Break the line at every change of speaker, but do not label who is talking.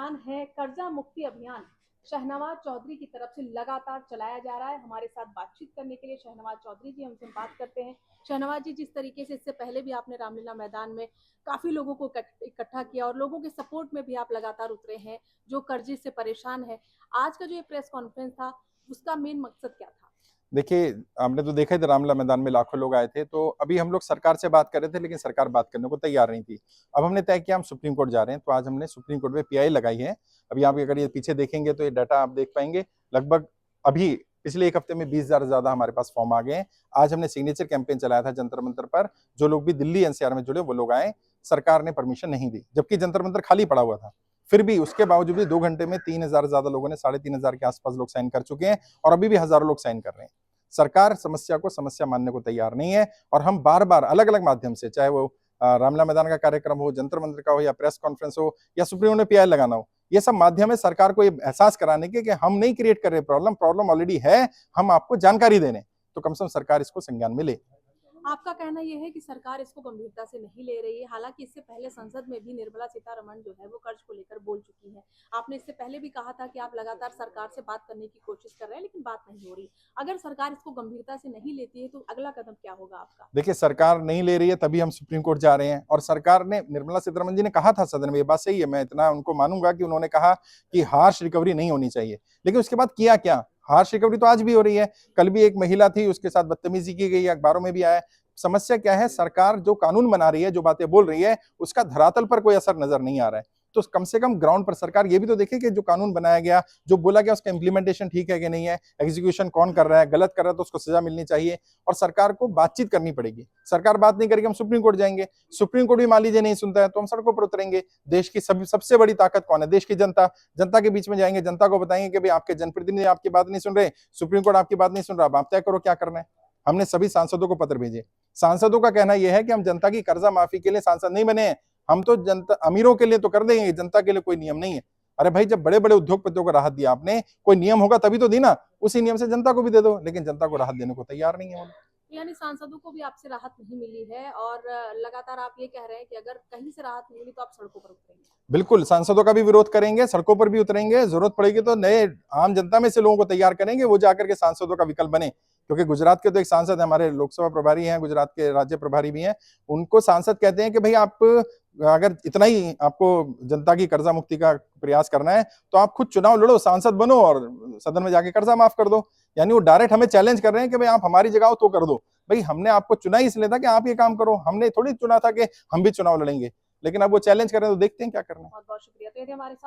अभियान है कर्जा मुक्ति अभियान, शहनवाज चौधरी की तरफ से लगातार चलाया जा रहा है। हमारे साथ बातचीत करने के लिए शहनवाज चौधरी जी हमसे बात करते हैं। शहनवाज जी, जिस तरीके से इससे पहले भी आपने रामलीला मैदान में काफी लोगों को इकट्ठा किया और लोगों के सपोर्ट में भी आप लगातार उतरे हैं जो कर्जे से परेशान है, आज का जो ये प्रेस कॉन्फ्रेंस था उसका मेन मकसद क्या था?
देखिए, आपने तो देखा ही था रामलीला मैदान में लाखों लोग आए थे, तो अभी हम लोग सरकार से बात कर रहे थे, लेकिन सरकार बात करने को तैयार नहीं थी। अब हमने तय किया हम सुप्रीम कोर्ट जा रहे हैं, तो आज हमने सुप्रीम कोर्ट में पीआई लगाई है। अभी आप अगर ये पीछे देखेंगे तो ये डाटा आप देख पाएंगे। लगभग अभी पिछले 1 हफ्ते में 20,000 से ज्यादा हमारे पास फॉर्म आ गए हैं। आज हमने सिग्नेचर कैंपेन चलाया था जंतर मंतर पर। जो लोग भी दिल्ली एनसीआर में जुड़े वो लोग आए। सरकार ने परमिशन नहीं दी, जबकि जंतर मंतर खाली पड़ा हुआ था। फिर भी उसके बावजूद भी 2 घंटे में 3,000 से ज्यादा लोगों ने, 3,500 के आसपास लोग साइन कर चुके हैं और अभी भी हजारों लोग साइन कर रहे हैं। सरकार समस्या को समस्या मानने को तैयार नहीं है और हम बार बार अलग अलग माध्यम से, चाहे वो रामलीला मैदान का कार्यक्रम हो, जंतर मंत्र का हो, या प्रेस कॉन्फ्रेंस हो, या सुप्रीम कोर्ट में पीआई लगाना हो, ये सब माध्यम है सरकार को ये एहसास कराने के कि हम नहीं क्रिएट कर रहे प्रॉब्लम, प्रॉब्लम ऑलरेडी है, हम आपको जानकारी देने। तो कम से कम सरकार इसको संज्ञान में ले।
आपका कहना यह है कि सरकार इसको गंभीरता से नहीं ले रही है। हालांकि इससे पहले संसद में भी निर्मला सीतारमण जो है वो कर्ज को लेकर बोल चुकी है। आपने इससे पहले भी कहा था कि आप लगातार सरकार से बात करने की कोशिश कर रहे हैं, लेकिन बात नहीं हो रही। अगर सरकार इसको गंभीरता से नहीं लेती है तो अगला कदम क्या होगा आपका?
देखिए, सरकार नहीं ले रही है तभी हम सुप्रीम कोर्ट जा रहे हैं। और सरकार ने, निर्मला सीतारमण जी ने कहा था सदन में, ये बात सही है, मैं इतना उनको मानूंगा कि उन्होंने कहा कि हार्श रिकवरी नहीं होनी चाहिए, लेकिन उसके बाद किया क्या? हार्श रिकवरी तो आज भी हो रही है। कल भी एक महिला थी, उसके साथ बदतमीजी की गई, अखबारों में भी आया। समस्या क्या है? सरकार जो कानून बना रही है, जो बातें बोल रही है, उसका धरातल पर कोई असर नजर नहीं आ रहा है। तो कम से कम ग्राउंड पर सरकार ये भी तो देखे कि जो कानून बनाया गया, जो बोला गया, उसका इंप्लीमेंटेशन ठीक है कि नहीं है, एग्जीक्यूशन कौन कर रहा है, गलत कर रहा है तो उसको सजा मिलनी चाहिए। और सरकार को बातचीत करनी पड़ेगी। सरकार बात नहीं करेगी, हम सुप्रीम कोर्ट जाएंगे। सुप्रीम कोर्ट भी मान लीजिए नहीं सुनता है तो हम सड़कों पर उतरेंगे। देश की सबसे बड़ी ताकत कौन है? देश की जनता। जनता के बीच में जाएंगे, जनता को बताएंगे कि भाई आपके जनप्रतिनिधि आपकी बात नहीं सुन रहे, सुप्रीम कोर्ट आपकी बात नहीं सुन रहा, आप तय करो क्या करना है। हमने सभी सांसदों को पत्र भेजे। सांसदों का कहना यह है कि हम जनता की कर्जा माफी के लिए सांसद नहीं बने हैं, हम तो जनता, अमीरों के लिए तो कर देंगे, जनता के लिए कोई नियम नहीं है। अरे भाई, जब बड़े बड़े उद्योगपतियों को राहत दिया आपने, कोई नियम होगा तभी तो दी ना, उसी नियम से जनता को भी दे दो। लेकिन जनता को राहत देने को तैयार नहीं है।
यानी सांसदों को भी आपसे राहत नहीं मिली है और लगातार आप ये कह रहे हैं कि अगर कहीं से राहत नहीं मिली तो आप सड़कों पर उतरेंगे।
बिल्कुल, सांसदों का भी विरोध करेंगे, सड़कों पर भी उतरेंगे, जरूरत पड़ेगी तो नए आम जनता में से लोगों को तैयार करेंगे, वो जाकर के सांसदों का विकल्प बने। क्योंकि गुजरात के तो एक सांसद हमारे लोकसभा प्रभारी हैं, गुजरात के राज्य प्रभारी भी हैं, उनको सांसद कहते हैं कि भाई आप अगर इतना ही आपको जनता की कर्जा मुक्ति का प्रयास करना है तो आप खुद चुनाव लड़ो, सांसद बनो और सदन में जाके कर्जा माफ कर दो। यानी वो डायरेक्ट हमें चैलेंज कर रहे हैं कि भाई आप हमारी जगह हो तो कर दो। भाई, हमने आपको चुना ही इसलिए था कि आप ये काम करो, हमने थोड़ी चुना था कि हम भी चुनाव लड़ेंगे। लेकिन अब वो चैलेंज कर रहे हैं, तो देखते हैं क्या करना है।
बहुत बहुत शुक्रिया। तो ये थे हमारे साथ